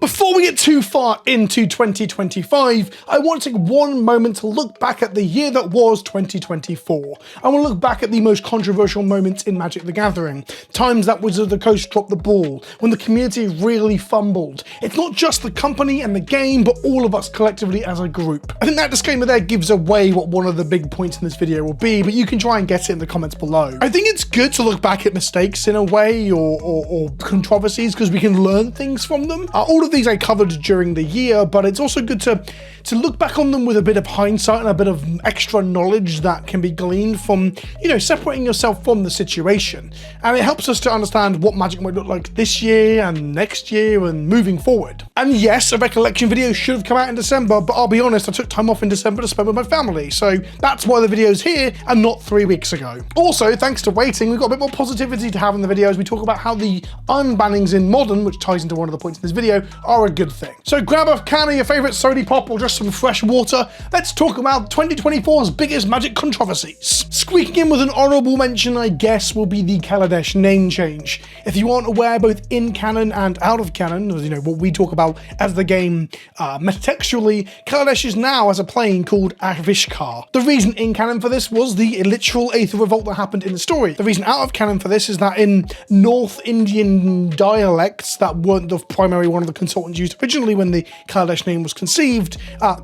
Before we get too far into 2025, I want to take one moment to look back at the year that was 2024. I want to look back at the most controversial moments in Magic the Gathering, times that Wizards of the Coast dropped the ball, when the community really fumbled. It's not just the company and the game, but all of us collectively as a group. I think that disclaimer there gives away what one of the big points in this video will be, but you can try and get it in the comments below. I think it's good to look back at mistakes in a way, or controversies, because we can learn things from them. All of these I covered during the year, but it's also good to look back on them with a bit of hindsight and a bit of extra knowledge that can be gleaned from, separating yourself from the situation. And it helps us to understand what Magic might look like this year and next year and moving forward. And yes, a recollection video should have come out in December, but I'll be honest, I took time off in December to spend with my family, so that's why the video's here and not 3 weeks ago. Also, thanks to waiting, we've got a bit more positivity to have in the videos. We talk about how the unbannings in Modern, which ties into one of the points in this video, are a good thing. So grab a can of your favorite sody pop or just some fresh water. Let's talk about 2024's biggest Magic controversies. Squeaking in with an honorable mention, I guess, will be the Kaladesh name change. If you aren't aware, both in canon and out of canon, what we talk about as the game metatextually, Kaladesh is now as a plane called Avishkar. The reason in canon for this was the literal Aether Revolt that happened in the story. The reason out of canon for this is that in North Indian dialects that weren't the primary one of the consultants used originally when the Kaladesh name was conceived,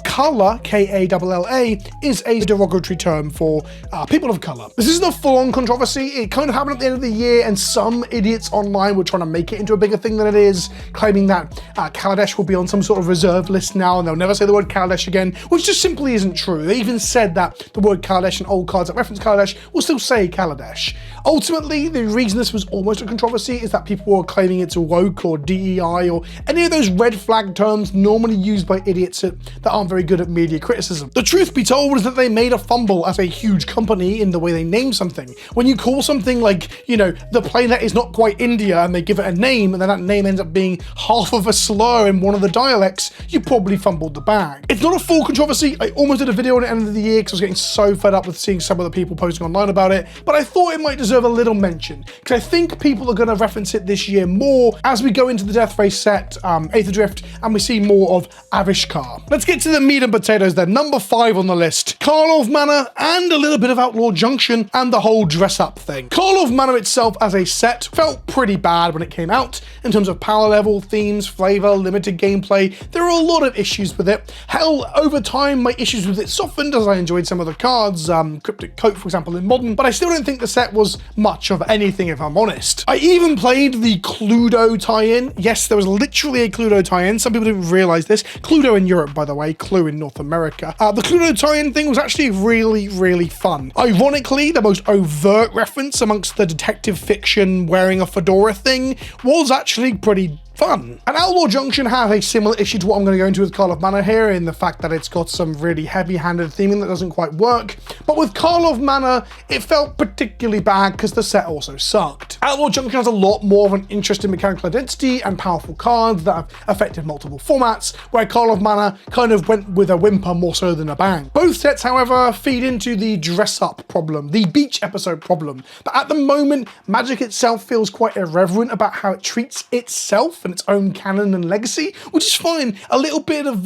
Kala, K-A-L-L-A, is a derogatory term for people of colour. This isn't a full-on controversy. It kind of happened at the end of the year, and some idiots online were trying to make it into a bigger thing than it is, claiming that Kaladesh will be on some sort of reserve list now and they'll never say the word Kaladesh again, which just simply isn't true. They even said that the word Kaladesh and old cards that reference Kaladesh will still say Kaladesh. Ultimately, the reason this was almost a controversy is that people were claiming it's woke or DEI or any of those red flag terms normally used by idiots that aren't very good at media criticism. The truth be told is that they made a fumble as a huge company in the way they name something. When you call something like, the planet is not quite India, and they give it a name, and then that name ends up being half of a slur in one of the dialects, you probably fumbled the bag. It's not a full controversy. I almost did a video at the end of the year because I was getting so fed up with seeing some of the people posting online about it, but I thought it might deserve a little mention, because I think people are going to reference it this year more as we go into the Death Race set, Aether Drift, and we see more of Avishkar. Let's get to the meat and potatoes then. Number 5 on the list, Karlov Manor and a little bit of Outlaw Junction and the whole dress-up thing. Karlov Manor itself as a set felt pretty bad when it came out in terms of power level, themes, flavor, limited gameplay. There are a lot of issues with it. Hell, over time, my issues with it softened as I enjoyed some of the cards, Cryptic Coat, for example, in Modern, but I still don't think the set was much of anything, if I'm honest. I even played the Cluedo tie-in. Yes, there was literally a Cluedo tie-in. Some people didn't realize this. Cluedo in Europe, by the way, Clue in North America. The Cluedo tie-in thing was actually really, really fun. Ironically, the most overt reference amongst the detective fiction wearing a fedora thing was actually pretty fun. And Outlaw Junction has a similar issue to what I'm going to go into with Karlov Manor here, in the fact that it's got some really heavy-handed theming that doesn't quite work. But with Karlov Manor, it felt particularly bad because the set also sucked. Outlaw Junction has a lot more of an interesting mechanical identity and powerful cards that have affected multiple formats, where Karlov Manor kind of went with a whimper more so than a bang. Both sets, however, feed into the dress-up problem, the beach episode problem. But at the moment, Magic itself feels quite irreverent about how it treats itself and its own canon and legacy, which is fine. A little bit of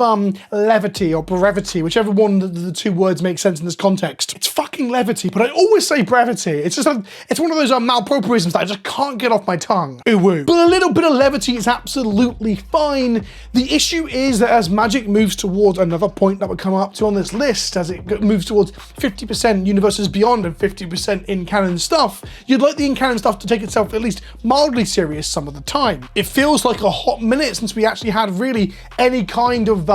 levity or brevity, whichever one of the two words makes sense in this context. It's fucking levity, but I always say brevity. It's just it's one of those malpropriisms that I just can't get off my tongue. Ooh woo. But a little bit of levity is absolutely fine. The issue is that as Magic moves towards another point that we're coming up to on this list, as it moves towards 50% universes beyond and 50% in-canon stuff, you'd like the in-canon stuff to take itself at least mildly serious some of the time. It feels like a hot minute since we actually had really any kind of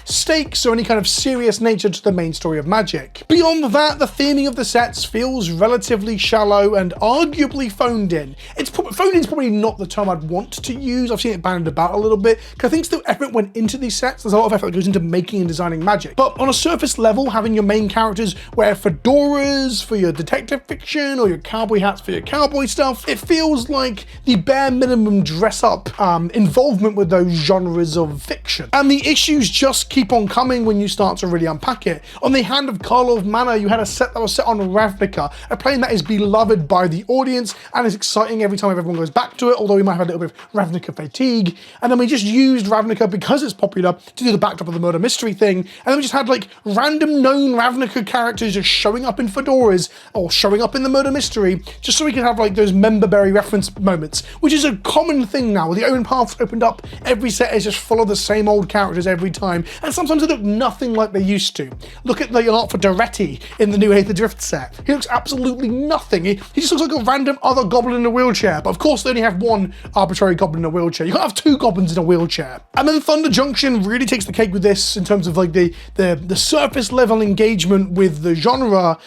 stakes or any kind of serious nature to the main story of Magic. Beyond that, the theming of the sets feels relatively shallow and arguably phoned in. Phoned in is probably not the term I'd want to use. I've seen it bandied about a little bit, because I think still effort went into these sets. There's a lot of effort that goes into making and designing Magic. But on a surface level, having your main characters wear fedoras for your detective fiction or your cowboy hats for your cowboy stuff, it feels like the bare minimum dress up involvement with those genres of fiction. And the issues just keep on coming when you start to really unpack it. On the hand of Karlov Manor, you had a set that was set on Ravnica, a plane that is beloved by the audience and is exciting every time everyone goes back to it, although we might have a little bit of Ravnica fatigue. And then we just used Ravnica because it's popular to do the backdrop of the murder mystery thing. And then we just had like random known Ravnica characters just showing up in fedoras or showing up in the murder mystery, just so we could have like those memberberry reference moments, which is a common thing now. The Omen Paths opened up, every set is just full of the same old characters every time, and sometimes they look nothing like they used to. Look at the art for Doretti in the new Aether Drift set. He looks absolutely nothing. He just looks like a random other goblin in a wheelchair, but of course they only have one arbitrary goblin in a wheelchair. You can't have two goblins in a wheelchair. And then Thunder Junction really takes the cake with this in terms of like the surface level engagement with the genre,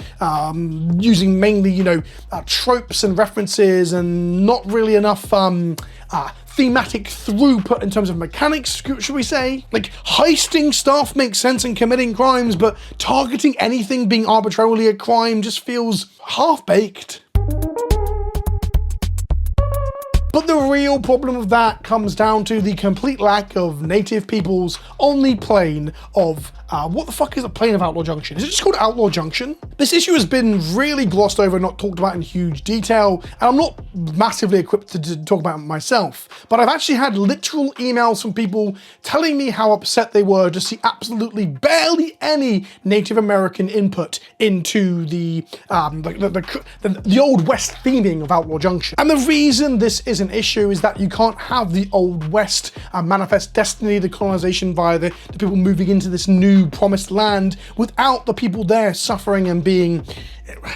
using mainly, you know, tropes and references and not really enough thematic throughput in terms of mechanics, should we say? Like, heisting stuff makes sense in committing crimes, but targeting anything being arbitrarily a crime just feels half-baked. But the real problem of that comes down to the complete lack of native peoples on the plane of what the fuck is a plane of Outlaw Junction? Is it just called Outlaw Junction? This issue has been really glossed over and not talked about in huge detail, and I'm not massively equipped to talk about it myself, but I've actually had literal emails from people telling me how upset they were to see absolutely barely any Native American input into the Old West theming of Outlaw Junction. And the reason this is an issue is that you can't have the Old West manifest destiny, the colonization via the people moving into this new promised land, without the people there suffering and being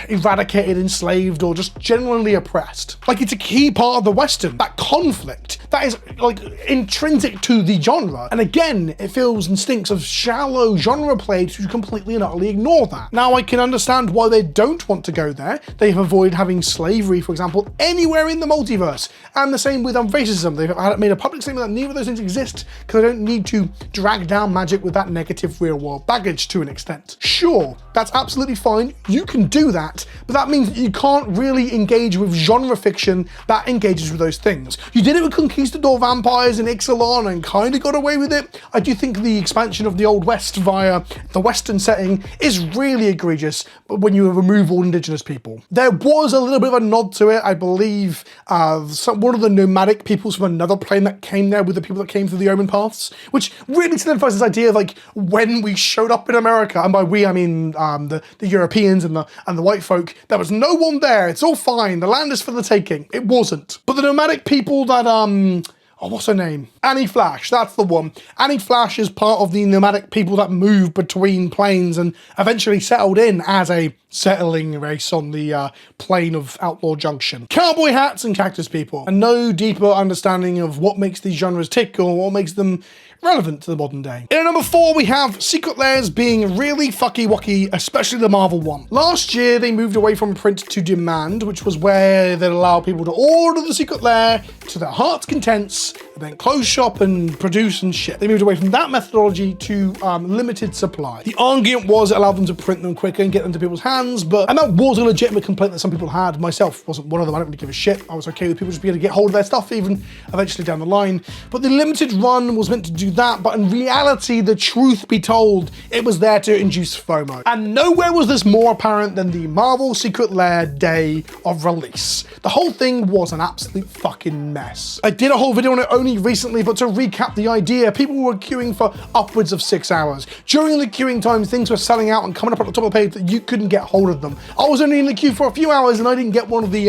eradicated, enslaved, or just generally oppressed. Like, it's a key part of the Western, that conflict, that is like intrinsic to the genre. And again, it feels and stinks of shallow genre play to completely and utterly ignore that. Now, I can understand why they don't want to go there. They've avoided having slavery, for example, anywhere in the multiverse. And the same with racism. They've made a public statement that neither of those things exist because they don't need to drag down magic with that negative real world baggage to an extent. Sure, that's absolutely fine. You can do that, but that means that you can't really engage with genre fiction that engages with those things. You did it with Conquistador vampires in Ixalan and kind of got away with it. I do think the expansion of the Old West via the Western setting is really egregious when you remove all indigenous people. There was a little bit of a nod to it, I believe, one of the nomadic peoples from another plane that came there with the people that came through the Omen Paths, which really solidifies this idea of like when we showed up in America, and by we I mean the Europeans and the white folk, there was no one there. It's all fine. The land is for the taking. It wasn't. But the nomadic people that what's her name? Annie Flash, that's the one. Annie Flash is part of the nomadic people that moved between planes and eventually settled in as a settling race on the plane of Outlaw Junction. Cowboy hats and cactus people, and no deeper understanding of what makes these genres tick or what makes them relevant to the modern day. In number 4, we have Secret Lairs being really fucky-wucky, especially the Marvel one. Last year, they moved away from print to demand, which was where they'd allow people to order the Secret Lair to their heart's contents, and then close shop and produce and ship. They moved away from that methodology to limited supply. The argument was it allowed them to print them quicker and get them to people's hands, and that was a legitimate complaint that some people had. Myself wasn't one of them. I don't really give a shit. I was okay with people just being able to get hold of their stuff even eventually down the line. But the limited run was meant to do that, but in reality, the truth be told, it was there to induce FOMO. And nowhere was this more apparent than the Marvel Secret Lair day of release. The whole thing was an absolute fucking mess. I did a whole video on it only recently, but to recap the idea, people were queuing for upwards of 6 hours. During the queuing time, things were selling out and coming up at the top of the page that you couldn't get hold of them. I was only in the queue for a few hours and I didn't get one of the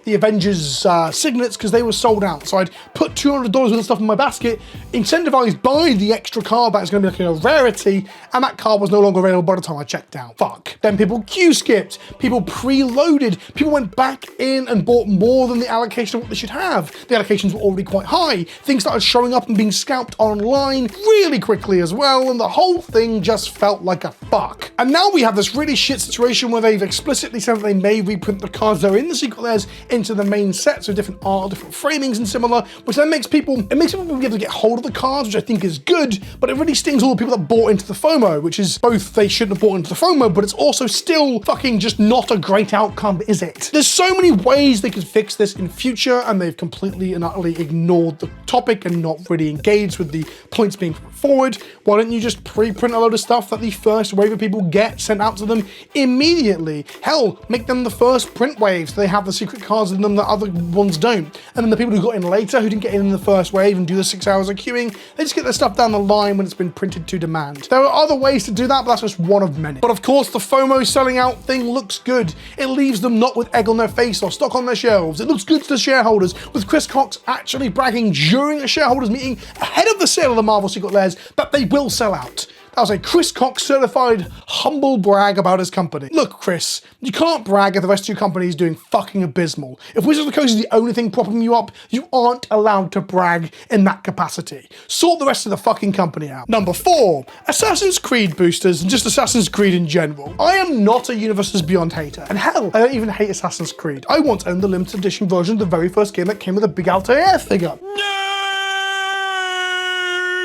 Avengers signets because they were sold out. So I'd put $200 worth of stuff in my basket, incentivized by the extra card that is going to be like a rarity, and that card was no longer available by the time I checked out. Fuck. Then people queue skipped, people preloaded, people went back in and bought more than the allocation of what they should have. The allocations were already quite high. Things started showing up and being scalped online really quickly as well, and the whole thing just felt like a fuck. And now we have this really shit situation where they've explicitly said that they may reprint the cards that are in the Secret Lairs into the main sets with different art, different framings and similar, which then makes people be able to get hold of the cards, which I think is good, but it really stings all the people that bought into the FOMO, which is both they shouldn't have bought into the FOMO, but it's also still fucking just not a great outcome, is it? There's so many ways they could fix this in future, and they've completely and utterly ignored the topic and not really engaged with the points being put forward. Why don't you just pre-print a load of stuff that the first wave of people get sent out to them immediately? Hell, make them the first print wave so they have the secret cards in them that other ones don't. And then the people who got in later, who didn't get in the first wave and do the 6 hours of queuing, they just get their stuff down the line when it's been printed to demand. There are other ways to do that, but that's just one of many. But of course, the FOMO selling out thing looks good. It leaves them not with egg on their face or stock on their shelves. It looks good to the shareholders, with Chris Cox actually bragging during a shareholders meeting ahead of the sale of the Marvel Secret Lairs that they will sell out. That was a Chris Cox certified humble brag about his company. Look, Chris, you can't brag if the rest of your company is doing fucking abysmal. If Wizards of the Coast is the only thing propping you up, you aren't allowed to brag in that capacity. Sort the rest of the fucking company out. Number 4, Assassin's Creed boosters and just Assassin's Creed in general. I am not a Universes Beyond hater, and hell, I don't even hate Assassin's Creed. I once owned the limited edition version of the very first game that came with a big Altair figure.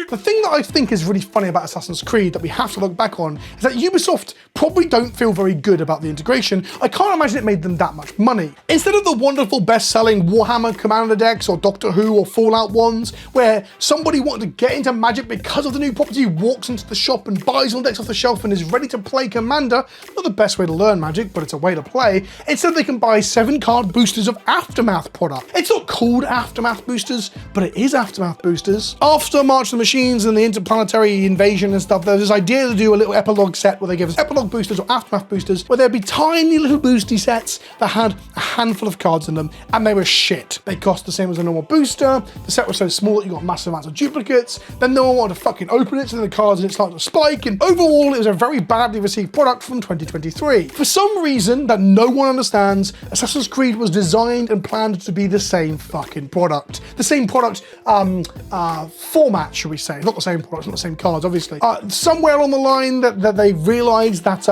The thing that I think is really funny about Assassin's Creed that we have to look back on is that Ubisoft probably don't feel very good about the integration. I can't imagine it made them that much money. Instead of the wonderful best-selling Warhammer Commander decks or Doctor Who or Fallout ones, where somebody wanted to get into Magic because of the new property, walks into the shop and buys all decks off the shelf and is ready to play Commander, not the best way to learn Magic, but it's a way to play, instead they can buy 7-card boosters of Aftermath product. It's not called Aftermath boosters, but it is Aftermath boosters. After March of the Machine and the interplanetary invasion and stuff, there's this idea to do a little epilogue set where they give us epilogue boosters or Aftermath boosters, where there'd be tiny little boosty sets that had a handful of cards in them, and they were shit. They cost the same as a normal booster, the set was so small that you got massive amounts of duplicates, then no one wanted to fucking open it, so the cards in it started to spike, and overall it was a very badly received product from 2023. For some reason that no one understands, Assassin's Creed was designed and planned to be the same fucking product. The same product format, should we say. Not the same products, not the same cards, obviously. Somewhere along the line that they realized that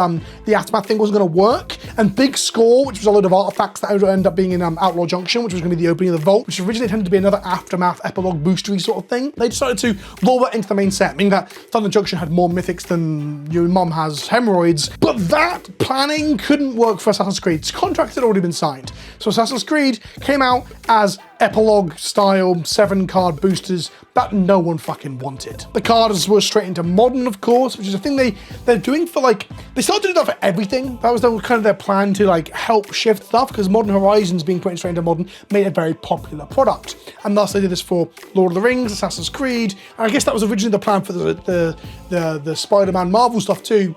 the Aftermath thing wasn't going to work, and Big Score, which was a load of artifacts that ended up being in Outlaw Junction, which was going to be the opening of the Vault, which originally intended to be another Aftermath epilogue boostery sort of thing, they decided to roll that into the main set, meaning that Thunder Junction had more mythics than your mum has hemorrhoids. But that planning couldn't work for Assassin's Creed. Its contract had already been signed. So Assassin's Creed came out as epilogue style 7-card boosters that no one fucking wanted. The cards were straight into Modern, of course, which is a thing they're doing for they started to do that for everything. That was kind of their plan to help shift stuff, because Modern Horizons being put straight into Modern made a very popular product. And thus they did this for Lord of the Rings, Assassin's Creed, and I guess that was originally the plan for the Spider-Man Marvel stuff too.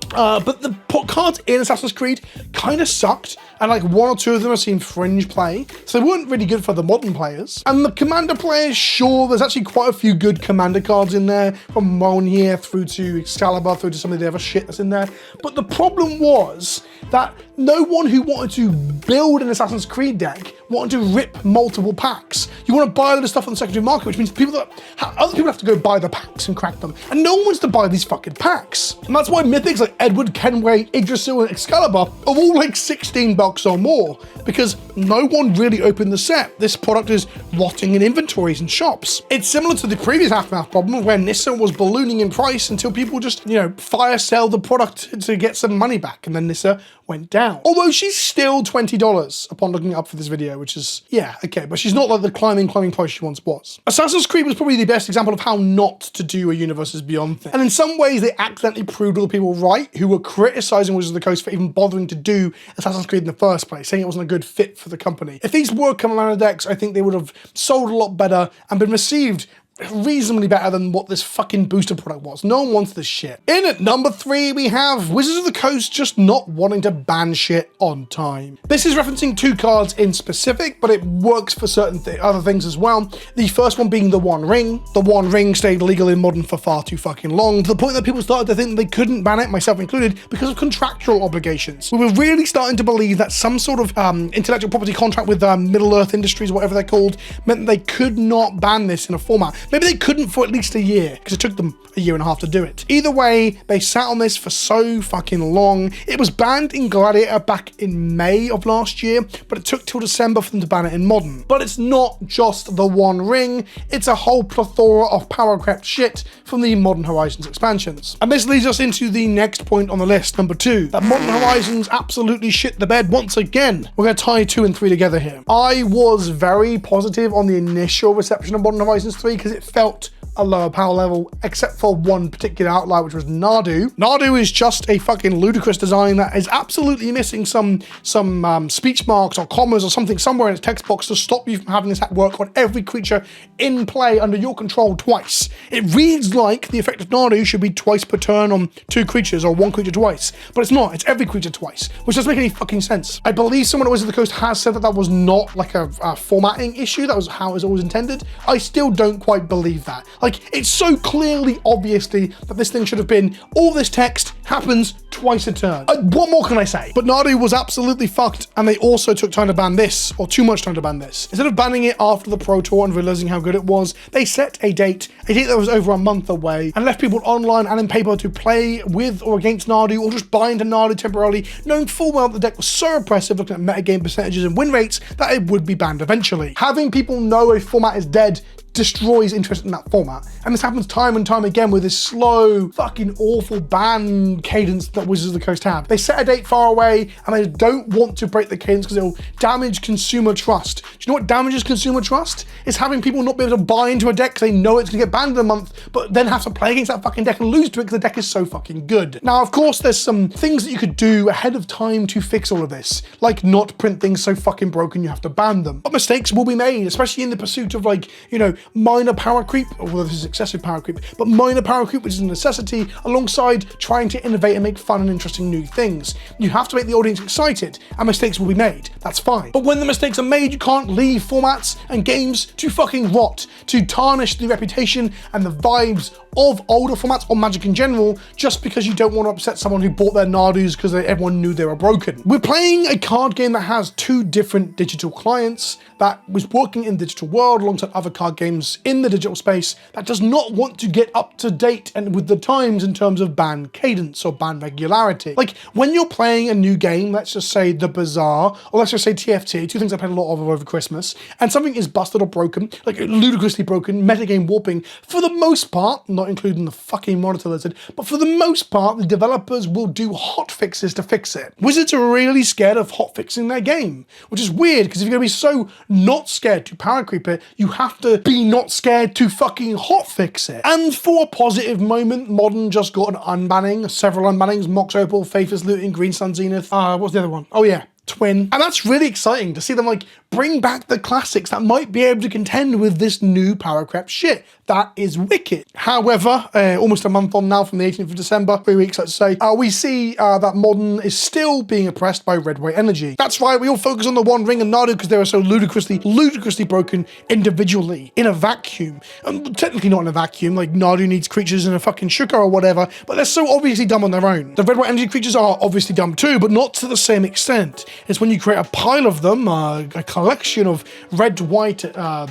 But the cards in Assassin's Creed kind of sucked, and 1 or 2 of them have seen fringe play, so they weren't really good for the modern players. And the Commander players, sure, there's actually quite a few good Commander cards in there, from Mjolnir through to Excalibur, through to some of the other shit that's in there. But the problem was that no one who wanted to build an Assassin's Creed deck wanted to rip multiple packs. You want to buy a lot of stuff on the secondary market, which means other people have to go buy the packs and crack them, and no one wants to buy these fucking packs. And that's why mythics like Edward, Kenway, Yggdrasil, and Excalibur are all $16 or more, because no one really opened the set. This product is rotting in inventories and shops. It's similar to the previous Aftermath problem, where Nissa was ballooning in price until people just, fire sell the product to get some money back, and then Nissa went down. Although she's still $20 upon looking up for this video, which is, yeah, okay, but she's not like the climbing price she once was. Assassin's Creed was probably the best example of how not to do a Universes Beyond thing. And in some ways, they accidentally proved all the people right who were criticizing Wizards of the Coast for even bothering to do Assassin's Creed in the first place, saying it wasn't a good fit for the company. If these were Commander decks, I think they would have sold a lot better and been received reasonably better than what this fucking booster product was. No one wants this shit. In at number 3, we have Wizards of the Coast just not wanting to ban shit on time. This is referencing 2 cards in specific, but it works for certain other things as well. The first one being the One Ring. The One Ring stayed legal in Modern for far too fucking long, to the point that people started to think they couldn't ban it, myself included, because of contractual obligations. We were really starting to believe that some sort of intellectual property contract with Middle Earth Industries, whatever they're called, meant they could not ban this in a format. Maybe they couldn't for at least a year, because it took them a year and a half to do it. Either way, they sat on this for so fucking long. It was banned in Gladiator back in May of last year, but it took till December for them to ban it in Modern. But it's not just the One Ring, it's a whole plethora of power crept shit from the Modern Horizons expansions. And this leads us into the next point on the list, number 2, that Modern Horizons absolutely shit the bed once again. We're going to tie 2 and 3 together here. I was very positive on the initial reception of Modern Horizons 3 because it felt a lower power level, except for one particular outlier, which was Nardu. Nardu is just a fucking ludicrous design that is absolutely missing some speech marks or commas or something somewhere in its text box to stop you from having this work on every creature in play under your control twice. It reads like the effect of Nardu should be twice per turn on 2 creatures or 1 creature twice, but it's not. It's every creature twice, which doesn't make any fucking sense. I believe someone at Wizards of the Coast has said that that was not like a formatting issue. That was how it was always intended. I still don't quite believe that. Like, it's so clearly, obviously, that this thing should have been, all this text happens twice a turn. What more can I say? But Nardu was absolutely fucked, and they also took time to ban this, or too much time to ban this. Instead of banning it after the Pro Tour and realizing how good it was, they set a date that was over a month away, and left people online and in paper to play with or against Nardu, or just buy into Nardu temporarily, knowing full well that the deck was so oppressive, looking at metagame percentages and win rates, that it would be banned eventually. Having people know a format is dead destroys interest in that format. And this happens time and time again with this slow, fucking awful ban cadence that Wizards of the Coast have. They set a date far away and they don't want to break the cadence because it'll damage consumer trust. Do you know what damages consumer trust? It's having people not be able to buy into a deck because they know it's gonna get banned in a month, but then have to play against that fucking deck and lose to it because the deck is so fucking good. Now, of course, there's some things that you could do ahead of time to fix all of this, like not print things so fucking broken you have to ban them. But mistakes will be made, especially in the pursuit of, like, you know, minor power creep, although this is excessive power creep, but minor power creep, which is a necessity, alongside trying to innovate and make fun and interesting new things. You have to make the audience excited, and mistakes will be made. That's fine. But when the mistakes are made, you can't leave formats and games to fucking rot, to tarnish the reputation and the vibes of older formats or Magic in general, just because you don't want to upset someone who bought their Nardus because everyone knew they were broken. We're playing a card game that has 2 different digital clients, that was working in the digital world alongside other card games in the digital space, that does not want to get up to date and with the times in terms of ban cadence or ban regularity. Like, when you're playing a new game, let's just say The Bazaar, or let's just say TFT, 2 things I played a lot of over Christmas, and something is busted or broken, like ludicrously broken, metagame warping, for the most part, not including the fucking monitor lizard, but for the most part, the developers will do hot fixes to fix it. Wizards are really scared of hot fixing their game, which is weird, because if you're gonna be so not scared to power creep it, you have to be not scared to fucking hotfix it. And for a positive moment, Modern just got an unbanning, several unbannings, Mox Opal, Faithless Looting, Green Sun Zenith, what's the other one? Oh yeah, Twin. And that's really exciting to see them, like, bring back the classics that might be able to contend with this new power crept shit. That is wicked. However, almost a month on now from the 18th of December, 3 weeks, let's say, we see that Modern is still being oppressed by red-white energy. That's right, we all focus on the One Ring and Nardu because they were so ludicrously broken individually, in a vacuum. Technically not in a vacuum, like Nardu needs creatures in a fucking sugar or whatever, but they're so obviously dumb on their own. The red-white energy creatures are obviously dumb too, but not to the same extent. It's when you create a pile of them, a collection of red-white,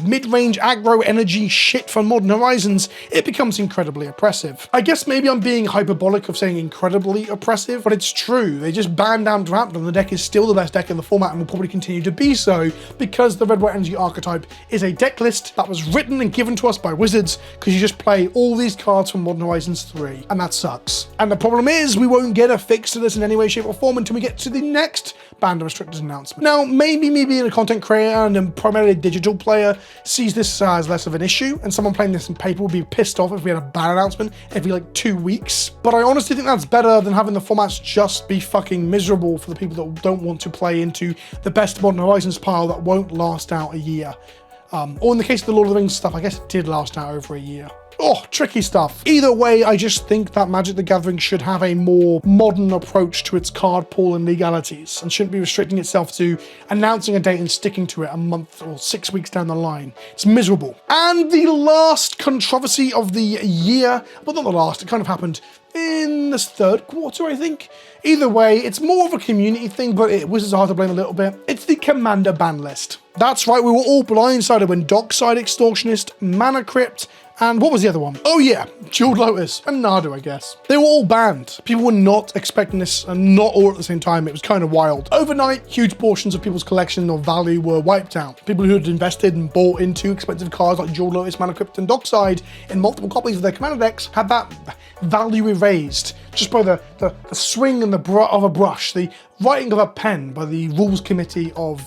mid-range aggro energy shit from Modern Horizons, it becomes incredibly oppressive. I guess maybe I'm being hyperbolic of saying incredibly oppressive, but it's true. They just banned down Draft, and the deck is still the best deck in the format and will probably continue to be so, because the red-white energy archetype is a deck list that was written and given to us by Wizards, because you just play all these cards from Modern Horizons 3, and that sucks. And the problem is, we won't get a fix to this in any way, shape, or form until we get to the next banned and restricted announcement. Now, maybe me being a content creator and primarily a digital player sees this as less of an issue, and someone playing this in paper would be pissed off if we had a ban announcement every like 2 weeks. But I honestly think that's better than having the formats just be fucking miserable for the people that don't want to play into the best Modern Horizons pile that won't last out a year. Or in the case of the Lord of the Rings stuff, I guess it did last out over a year. Oh, tricky stuff. Either way, I just think that Magic the Gathering should have a more modern approach to its card pool and legalities, and shouldn't be restricting itself to announcing a date and sticking to it a month or 6 weeks down the line. It's miserable. And the last controversy of the year, well, not the last, it kind of happened in this 3rd quarter, I think. Either way, it's more of a community thing, but Wizards are hard to blame a little bit. It's the Commander ban list. That's right, we were all blindsided when Dockside Extortionist, Mana Crypt, And what was the other one? Oh yeah, Jeweled Lotus and Nadu, I guess. They were all banned. People were not expecting this, and not all at the same time. It was kind of wild. Overnight, huge portions of people's collection of value were wiped out. People who had invested and bought into expensive cards like Jeweled Lotus, Mana Crypt, and Dockside in multiple copies of their commander decks had that value erased just by the swing and of a brush, the writing of a pen by the rules committee of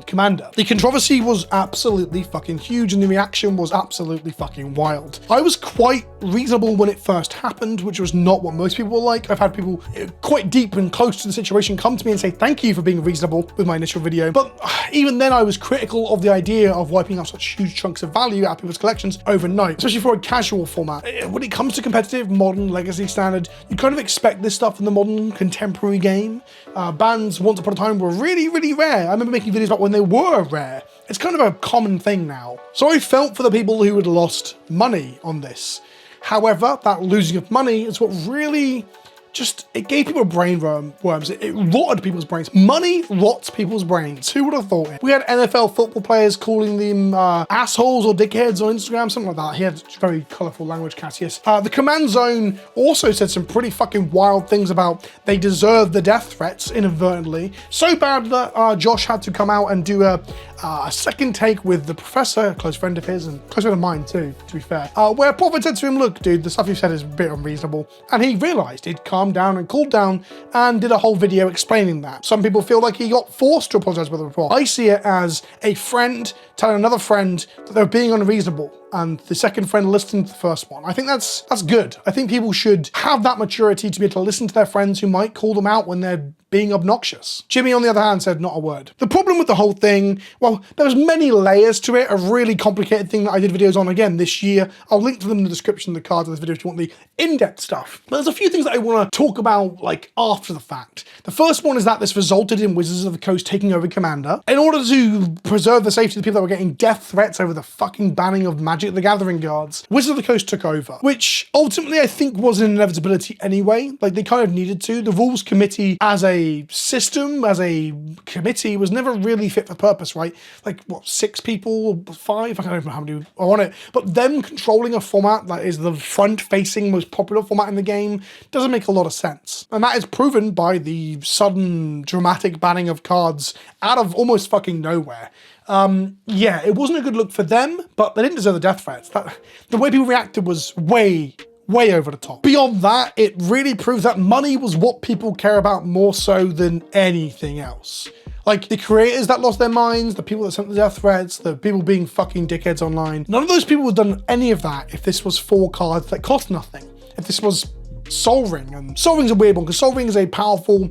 Commander. The controversy was absolutely fucking huge, and the reaction was absolutely fucking wild. I was quite reasonable when it first happened, which was not what most people were like. I've had people quite deep and close to the situation come to me and say thank you for being reasonable with my initial video, but even then I was critical of the idea of wiping out such huge chunks of value out of people's collections overnight, especially for a casual format. When it comes to competitive, modern, legacy, standard, you kind of expect this stuff in the modern contemporary game. Bans once upon a time were really, really rare. I remember making videos about when they were rare. It's kind of a common thing now. So I felt for the people who had lost money on this. However, that losing of money is what really it gave people brain worms. It rotted people's brains. Money rots people's brains. Who would have thought it? We had NFL football players calling them assholes or dickheads on Instagram, something like that. He had very colourful language, Cassius. The Command Zone also said some pretty fucking wild things about they deserve the death threats inadvertently. So bad that Josh had to come out and do a second take with the professor, a close friend of his, and close friend of mine too, to be fair, where Prophet said to him, look, dude, the stuff you said is a bit unreasonable. And he realised he'd calmed down and cooled down and did a whole video explaining that. Some people feel like he got forced to apologise for the report. I see it as a friend telling another friend that they're being unreasonable, and the second friend listening to the first one. I think that's good. I think people should have that maturity to be able to listen to their friends who might call them out when they're being obnoxious. Jimmy, on the other hand, said not a word. The problem with the whole thing, well, there was many layers to it, a really complicated thing that I did videos on again this year. I'll link to them in the description of the cards of this video if you want the in-depth stuff. But there's a few things that I want to talk about like after the fact. The first one is that this resulted in Wizards of the Coast taking over Commander. In order to preserve the safety of the people that were getting death threats over the fucking banning of Magic the Gathering cards, Wizards of the Coast took over, which ultimately I think was an inevitability anyway. Like, they kind of needed to. The rules committee as a system, as a committee, was never really fit for purpose, right? Like, what, 6 people, 5? I don't know how many are on it. But them controlling a format that is the front-facing, most popular format in the game doesn't make a lot of sense. And that is proven by the sudden, dramatic banning of cards out of almost fucking nowhere. Yeah, it wasn't a good look for them, but they didn't deserve the death threats. The way people reacted was way over the top. Beyond that, it really proves that money was what people care about more so than anything else. Like, the creators that lost their minds, the people that sent the death threats, the people being fucking dickheads online, none of those people would have done any of that if this was 4 cards that cost nothing. If this was Sol Ring, and Sol Ring's a weird one, because Sol Ring is a powerful,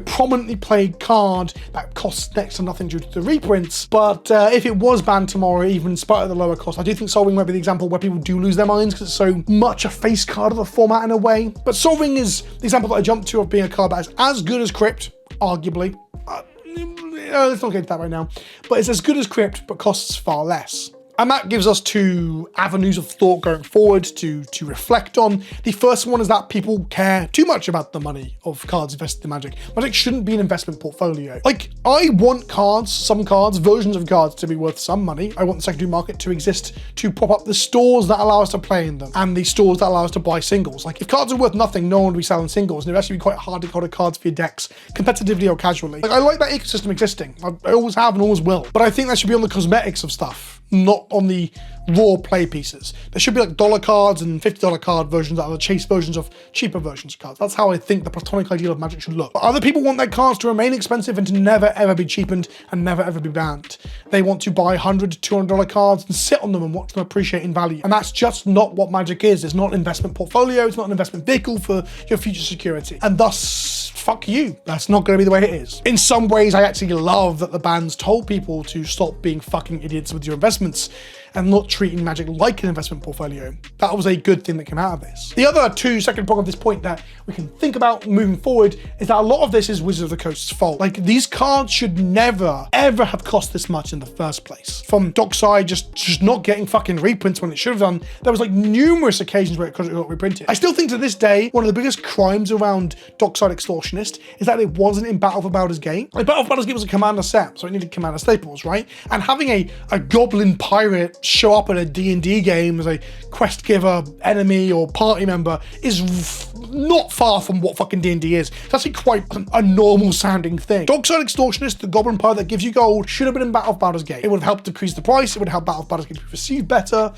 prominently played card that costs next to nothing due to the reprints. But if it was banned tomorrow, even in spite of the lower cost, I do think Sol Ring might be the example where people do lose their minds because it's so much a face card of the format in a way. But Sol Ring is the example that I jumped to of being a card that is as good as Crypt, arguably. Let's not get into that right now. But it's as good as Crypt, but costs far less. And that gives us 2 avenues of thought going forward to reflect on. The first one is that people care too much about the money of cards invested in Magic. Magic shouldn't be an investment portfolio. Like, I want some cards, versions of cards to be worth some money. I want the secondary market to exist to prop up the stores that allow us to play in them and the stores that allow us to buy singles. Like, if cards are worth nothing, no one would be selling singles, and it'd actually be quite hard to code cards for your decks, competitively or casually. Like, I like that ecosystem existing. I always have and always will. But I think that should be on the cosmetics of stuff, not on the raw play pieces. There should be like dollar cards and $50 card versions that are the chase versions of cheaper versions of cards. That's how I think the platonic ideal of Magic should look. But other people want their cards to remain expensive and to never ever be cheapened and never ever be banned. They want to buy $100 to $200 cards and sit on them and watch them appreciate in value. And that's just not what Magic is. It's not an investment portfolio. It's not an investment vehicle for your future security. And thus, fuck you. That's not going to be the way it is. In some ways, I actually love that the bans told people to stop being fucking idiots with your investments and not treating Magic like an investment portfolio. that was a good thing that came out of this. The other second prong of this point that we can think about moving forward is that a lot of this is Wizards of the Coast's fault. Like, these cards should never, ever have cost this much in the first place. From Dockside just not getting fucking reprints when it should have done, there was like numerous occasions where it could have got reprinted. I still think to this day, one of the biggest crimes around Dockside Extortionist is that it wasn't in Battle for Baldur's Gate. Like, Battle for Baldur's Gate was a commander set, so it needed commander staples, right? And having a goblin pirate show up in a D&D game as a quest giver, enemy, or party member is not far from what fucking D&D is. It's actually quite a normal sounding thing. Dockside Extortionist, the goblin pirate that gives you gold, should have been in Battle of Baldur's Gate. It would have helped decrease the price, it would help Battle of Baldur's Gate to be received better.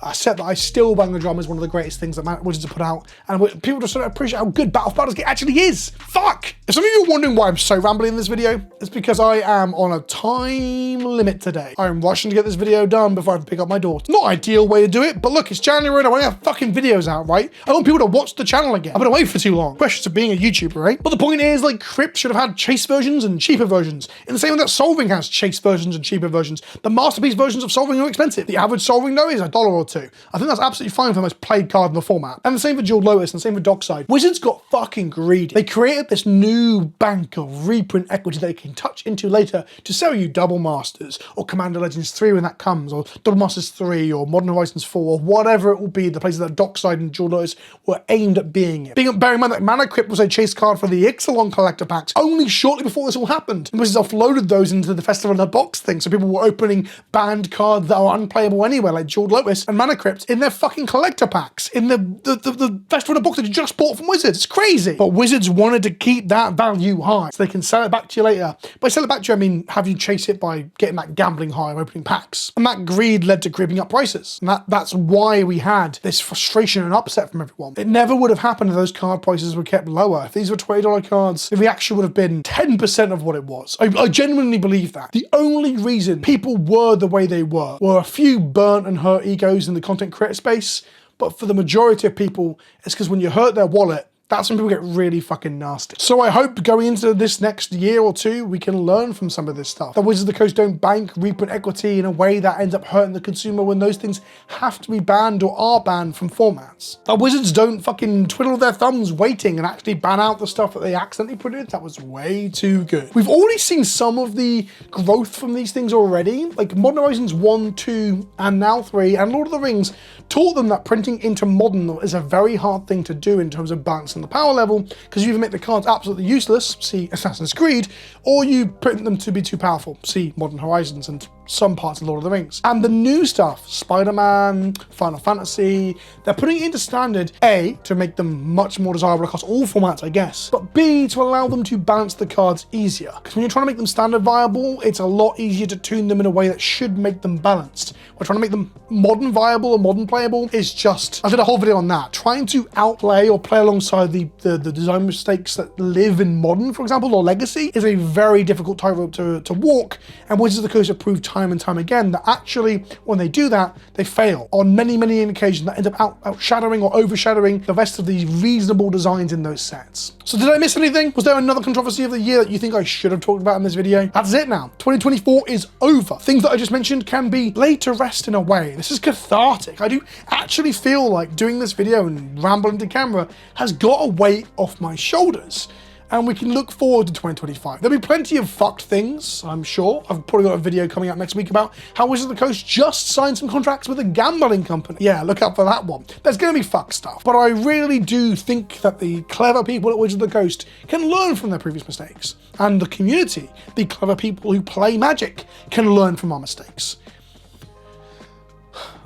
A set that I still bang the drum is one of the greatest things that Wizards have put out, and people just don't appreciate how good Battle of Baldur's Gate actually is. Fuck! If some of you are wondering why I'm so rambling in this video, it's because I am on a time limit today. I am rushing to get this video done before I have to pick up my daughter. Not ideal way to do it, but look, it's January and I want to have fucking videos out, right? I want people to watch the channel again. I've been away for too long. Questions of being a YouTuber, right? But the point is, like, Crypt should have had chase versions and cheaper versions. In the same way that Solving has chase versions and cheaper versions. The masterpiece versions of Solving are expensive. The average Solving, though, is $1 or $2. I think that's absolutely fine for the most played card in the format. And the same for Jeweled Lotus, and the same for Dockside. Wizards got fucking greedy. They created this new bank of reprint equity that they can touch into later to sell you Double Masters, or Commander Legends 3 when that comes, or Double Masters 3, or Modern Horizons 4, or whatever it will be, the places that Dockside and Jeweled Lotus were aimed at being in. Bearing in mind that Mana Crypt was a chase card for the Ixalan collector packs only shortly before this all happened. Wizards offloaded those into the Festival in a Box thing, so people were opening banned cards that are unplayable anyway, like Jeweled Lotus and Mana Crypt, in their fucking collector packs, in the Festival in a Box that you just bought from Wizards. It's crazy. But Wizards wanted to keep that value high so they can sell it back to you later. By sell it back to you, I mean have you chase it by getting that gambling high of opening packs. And that greed led to creeping up prices. And that's why we had this frustration and upset from everyone. It never would have happened if those card prices were kept lower. If these were $20 cards, the reaction would have been 10% of what it was. I genuinely believe that. The only reason people were the way they were a few burnt and hurt egos in the content creator space, but for the majority of people, it's because when you hurt their wallet, that's when people get really fucking nasty. So I hope going into this next year or two, we can learn from some of this stuff. That Wizards of the Coast don't bank reprint equity in a way that ends up hurting the consumer when those things have to be banned or are banned from formats. That Wizards don't fucking twiddle their thumbs waiting and actually ban out the stuff that they accidentally printed. That was way too good. We've already seen some of the growth from these things already. Like Modern Horizons 1, 2, and now 3, and Lord of the Rings taught them that printing into Modern is a very hard thing to do in terms of balancing the power level, because you either make the cards absolutely useless, see Assassin's Creed, or you print them to be too powerful, see Modern Horizons and some parts of Lord of the Rings. And the new stuff, Spider-Man, Final Fantasy, they're putting it into standard, A, to make them much more desirable across all formats, I guess, but B, to allow them to balance the cards easier. Because when you're trying to make them standard viable, it's a lot easier to tune them in a way that should make them balanced. We're trying to make them modern viable or modern playable is just, I did a whole video on that. Trying to outplay or play alongside the design mistakes that live in Modern, for example, or Legacy, is a very difficult tightrope to walk, and Wizards of the Coast have proved time and time again that actually, when they do that, they fail on many, many occasions that end up outshadowing or overshadowing the rest of the reasonable designs in those sets. So did I miss anything? Was there another controversy of the year that you think I should have talked about in this video? That's it now. 2024 is over. Things that I just mentioned can be laid to rest in a way. This is cathartic. I do actually feel like doing this video and rambling to camera has got a weight off my shoulders, and we can look forward to 2025. There'll be plenty of fucked things, I'm sure. I've probably got a video coming out next week about how Wizards of the Coast just signed some contracts with a gambling company. Yeah, look out for that one. There's gonna be fucked stuff, but I really do think that the clever people at Wizards of the Coast can learn from their previous mistakes, and the community, the clever people who play Magic, can learn from our mistakes.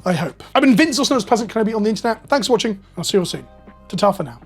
I hope. I've been Vince, also known as PleasantKenobi on the internet. Thanks for watching. I'll see you all soon. Ta-ta for now.